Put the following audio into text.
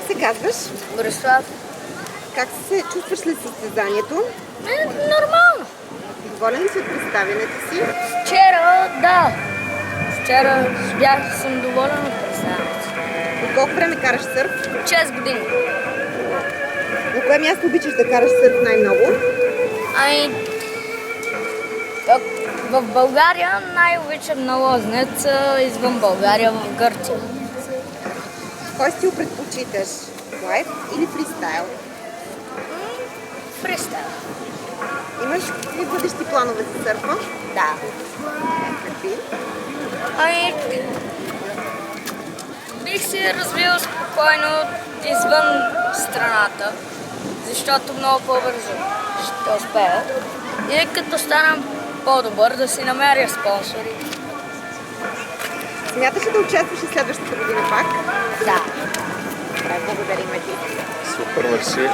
се казваш? Борислав. Как се чувстваш след състезанието? Нормално. Доволен ли си от представянето си? Вчера, да. Вчера съм доволен от представянето. От колко време караш сърф? 6 години. На кое място обичаш да караш сърф най-много? Ами, в България най-обичам на Лознец, извън България в Гърция. Кой стил предпочиташ? Лайф или фристайл? Фристайл. Имаш ли бъдещи планове за сърфа? Да. Какви? Ами, бих се развил спокойно извън страната, защото много по-бързо ще успея. И като стана по-добър, да си намеря спонсори. Смяташ ли да участваш и следващата година пак? Да. Добре, благодарим ти. Супер, мерси.